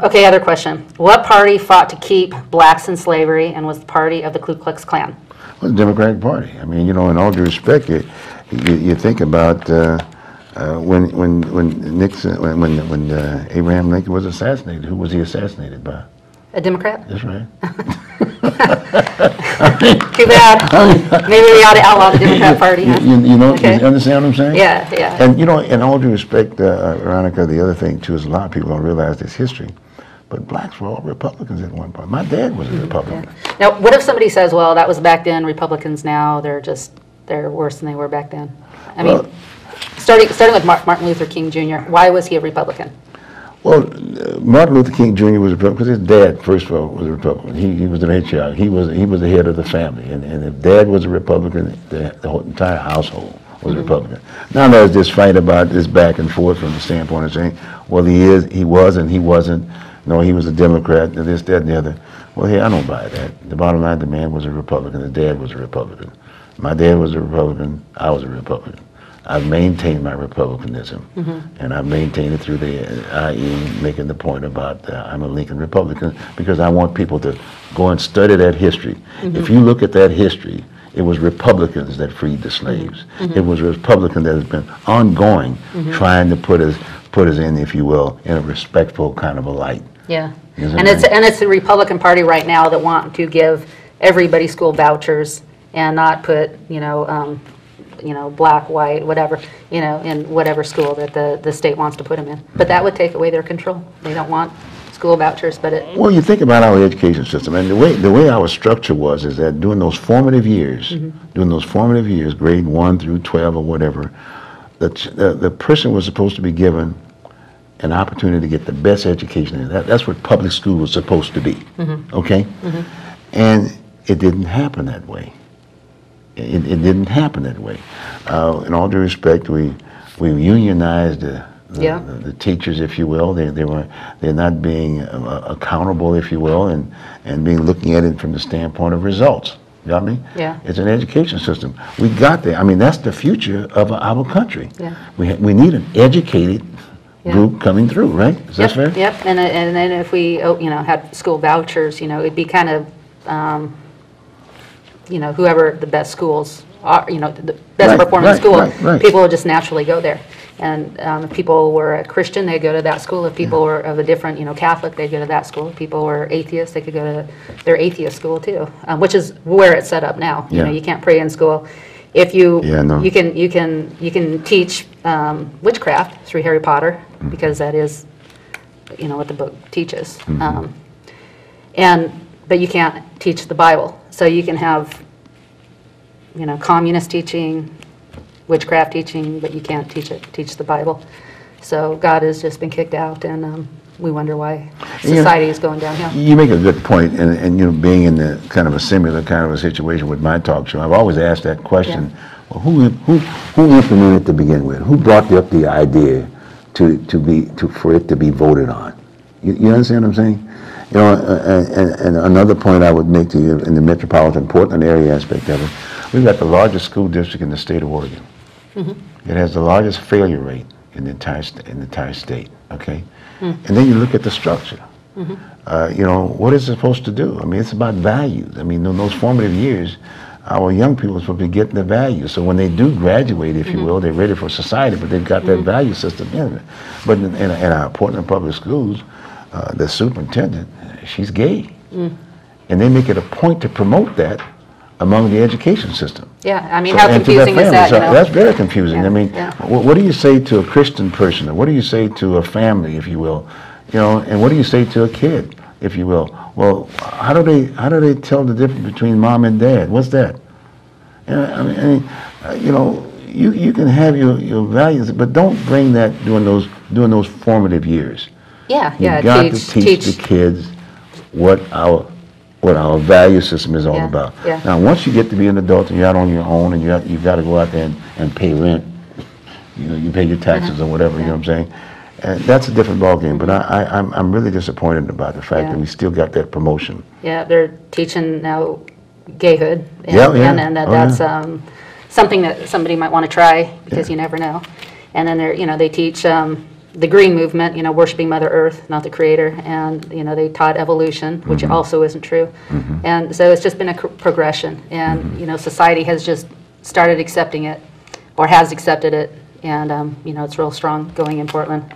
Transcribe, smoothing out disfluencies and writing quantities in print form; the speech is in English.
Okay, other question. What party fought to keep blacks in slavery and was the party of the Ku Klux Klan? Well, the Democratic Party. I mean, you know, in all due respect, you think about when Abraham Lincoln was assassinated. Who was he assassinated by? A Democrat? That's right. Too bad. Maybe we ought to outlaw the Democrat Party. Huh? You know, Okay. you understand what I'm saying? Yeah, yeah. And you know, in all due respect, Veronica, the other thing too is a lot of people don't realize this history, but blacks were all Republicans at one point. My dad was a Republican. Yeah. Now, what if somebody says, well, that was back then, Republicans now, they're worse than they were back then? I mean, starting with Martin Luther King Jr., why was he a Republican? Well, Martin Luther King Jr. was a Republican because his dad, first of all, was a Republican. He was the matriarch. He was the head of the family. And if Dad was a Republican, the whole entire household was a Republican. Now there's this fight about this back and forth from the standpoint of saying, well, he was, and he wasn't. No, he was a Democrat, and this, that, and the other. Well, hey, I don't buy that. The bottom line, the man was a Republican. His dad was a Republican. My dad was a Republican. I was a Republican. I've maintained my republicanism, and I've maintained it through i.e. making the point about I'm a Lincoln Republican because I want people to go and study that history. If you look at that history, it was Republicans that freed the slaves. It was Republicans that has been ongoing trying to put us in, if you will, in a respectful kind of a light. Yeah, and it's the Republican Party right now that want to give everybody school vouchers and not put, black, white, whatever, in whatever school that the state wants to put them in. But that would take away their control. They don't want school vouchers, but it... Well, you think about our education system, and the way our structure was is that during those formative years, grade 1 through 12 or whatever, the person was supposed to be given an opportunity to get the best education. That's what public school was supposed to be, okay? And it didn't happen that way. It didn't happen that way. In all due respect, we unionized the teachers, if you will. They're not being accountable, if you will, and looking at it from the standpoint of results. You got me? Yeah. It's an education system. We got there. I mean, that's the future of our country. Yeah. We need an educated group coming through, right? Is that fair? Yep. And then if we had school vouchers, it'd be kind of whoever the best schools are, the best performing school, people would just naturally go there. And if people were a Christian, they'd go to that school. If people were of a different, Catholic, they'd go to that school. If people were atheists, they could go to their atheist school too, which is where it's set up now. You can't pray in school. If you you can teach witchcraft through Harry Potter because that is what the book teaches. But you can't teach the Bible. So you can have communist teaching, witchcraft teaching, but you can't teach the Bible. So God has just been kicked out, and we wonder why society is going downhill. You make a good point, and being in the kind of a similar kind of a situation with my talk show, I've always asked that question: well, who implemented it to begin with? Who brought up the idea for it to be voted on? You understand what I'm saying? And another point I would make to you in the metropolitan Portland area aspect of it, we've got the largest school district in the state of Oregon. It has the largest failure rate in the entire state. Okay, and then you look at the structure. What is it supposed to do? I mean, it's about values. I mean, in those formative years, our young people are supposed to be getting the values. So when they do graduate, if you will, they're ready for society, but they've got that value system in it. But in our Portland public schools, the superintendent, she's gay. And they make it a point to promote that among the education system. Yeah, I mean, how confusing is that? That's very confusing. I mean, what do you say to a Christian person? Or what do you say to a family, if you will? And what do you say to a kid, if you will? Well, how do they tell the difference between mom and dad? What's that? You can have your values, but don't bring that during those formative years. You got to teach the kids what our value system is all about. Now, once you get to be an adult and you're out on your own and you've got to go out there and pay rent, you pay your taxes or whatever, you know what I'm saying? And that's a different ballgame, but I'm really disappointed about the fact that we still got that promotion. Yeah, they're teaching now gayhood, and that's something that somebody might want to try because you never know. And then they teach the green movement, you know, worshiping Mother Earth, not the Creator, and, you know, they taught evolution, which also isn't true. And so it's just been a progression, and, you know, society has just started accepting it, or has accepted it, and, you know, it's real strong going in Portland.